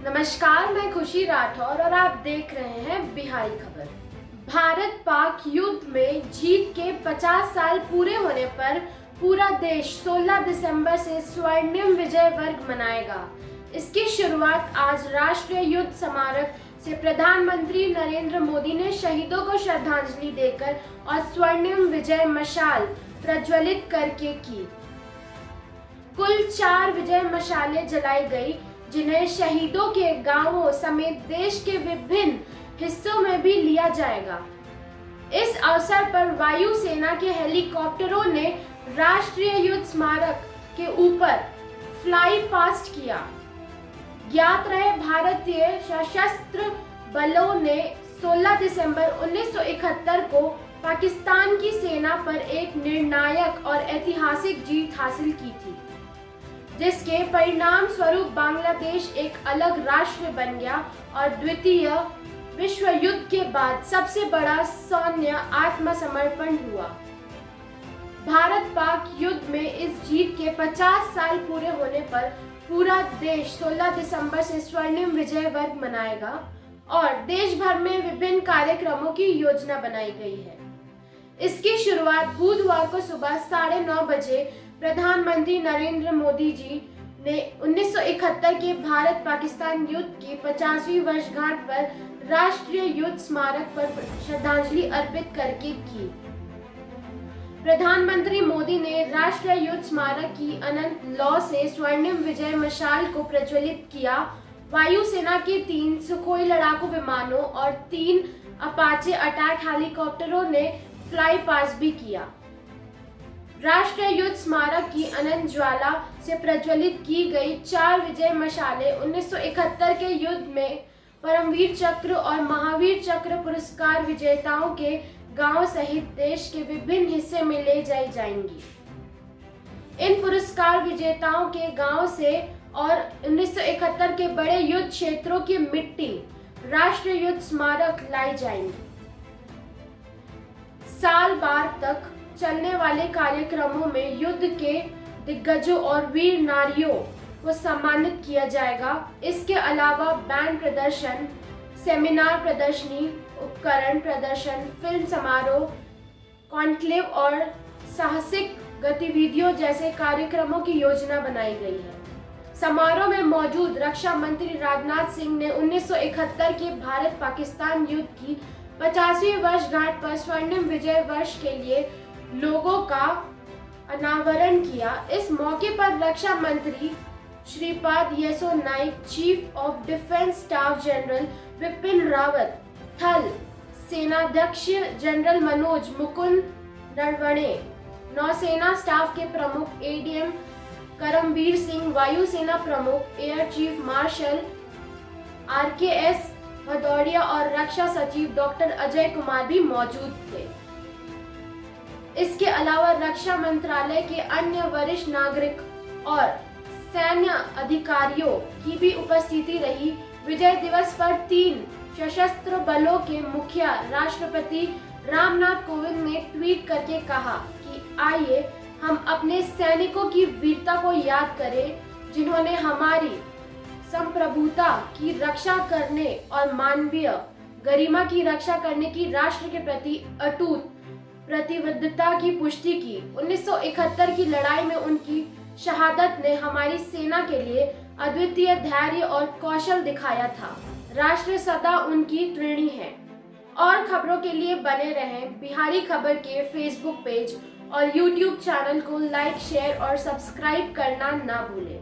नमस्कार, मैं खुशी राठौर और आप देख रहे हैं बिहारी खबर। भारत पाक युद्ध में जीत के 50 साल पूरे होने पर पूरा देश 16 दिसंबर से स्वर्णिम विजय वर्ष मनाएगा। इसकी शुरुआत आज राष्ट्रीय युद्ध स्मारक से प्रधानमंत्री नरेंद्र मोदी ने शहीदों को श्रद्धांजलि देकर और स्वर्णिम विजय मशाल प्रज्वलित करके की। कुल 4 विजय मशालें जलाई गई, जिन्हें शहीदों के गांवों समेत देश के विभिन्न हिस्सों में भी लिया जाएगा। इस अवसर पर वायुसेना के हेलीकॉप्टरों ने राष्ट्रीय युद्ध स्मारक के ऊपर फ्लाई पास्ट किया। ज्ञात रहे, भारतीय सशस्त्र बलों ने 16 दिसंबर 1971 को पाकिस्तान की सेना पर एक निर्णायक और ऐतिहासिक जीत हासिल की थी, जिसके परिणाम स्वरूप बांग्लादेश एक अलग राष्ट्र बन गया और द्वितीय विश्व युद्ध के बाद सबसे बड़ा सैन्य आत्मसमर्पण हुआ। भारत पाक युद्ध में इस जीत के 50 साल पूरे होने पर पूरा देश 16 दिसंबर से स्वर्णिम विजय वर्ष मनाएगा और देश भर में विभिन्न कार्यक्रमों की योजना बनाई गई है। इसकी शुरुआत बुधवार को सुबह 9:30 बजे प्रधानमंत्री नरेंद्र मोदी जी ने 1971 के भारत पाकिस्तान युद्ध की 50वीं वर्षगांठ पर राष्ट्रीय युद्ध स्मारक पर श्रद्धांजलि अर्पित करके की। प्रधानमंत्री मोदी ने राष्ट्रीय युद्ध स्मारक की अनंत लौ से स्वर्णिम विजय मशाल को प्रज्वलित किया। वायुसेना के 3 सुखोई लड़ाकू विमानों और 3 अपाचे अटैक हेलीकॉप्टरों ने फ्लाई पास्ट भी किया। राष्ट्रीय युद्ध स्मारक की अनंत ज्वाला से प्रज्वलित की गई 4 विजय मशालें 1971 के युद्ध में परमवीर चक्र और महावीर चक्र पुरस्कार विजेताओं के गांव सहित देश के विभिन्न हिस्से में ले जाई जाएंगी। इन पुरस्कार विजेताओं के गांव से और 1971 के बड़े युद्ध क्षेत्रों की मिट्टी राष्ट्रीय युद्ध स्मारक लाई जाएंगी। साल भर तक चलने वाले कार्यक्रमों में युद्ध के दिग्गजों और वीर नारियों को सम्मानित किया जाएगा। इसके अलावा बैंड प्रदर्शन, सेमिनार प्रदर्शनी, उपकरण प्रदर्शन, फिल्म समारोह, कॉन्क्लेव और साहसिक गतिविधियों जैसे कार्यक्रमों की योजना बनाई गई है। समारोह में मौजूद रक्षा मंत्री राजनाथ सिंह ने 1971 के भारत पाकिस्तान युद्ध की 50वीं वर्षगांठ पर स्वर्णिम विजय वर्ष के लिए लोगों का अनावरण किया। इस मौके पर रक्षा मंत्री Shripad Yesso Naik, chief of defence staff general Vipin Rawat, थल सेनाध्यक्ष जनरल मनोज मुकुंद नरवणे, नौसेना स्टाफ के प्रमुख एडीएम करमबीर सिंह, वायुसेना प्रमुख air chief marshal RKS Bhadauria और रक्षा सचिव डॉक्टर अजय कुमार भी मौजूद थे। इसके अलावा रक्षा मंत्रालय के अन्य वरिष्ठ नागरिक और सैन्य अधिकारियों की भी उपस्थिति रही। विजय दिवस पर 3 सशस्त्र बलों के मुखिया राष्ट्रपति रामनाथ कोविंद ने ट्वीट करके कहा कि आइए हम अपने सैनिकों की वीरता को याद करें, जिन्होंने हमारी संप्रभुता की रक्षा करने और मानवीय गरिमा की रक्षा करने की राष्ट्र के प्रति अटूट प्रतिबद्धता की पुष्टि की। 1971 की लड़ाई में उनकी शहादत ने हमारी सेना के लिए अद्वितीय धैर्य और कौशल दिखाया था। राष्ट्र सदा उनकी ऋणी है। और खबरों के लिए बने रहें बिहारी खबर के फेसबुक पेज और यूट्यूब चैनल को लाइक, शेयर और सब्सक्राइब करना ना भूलें।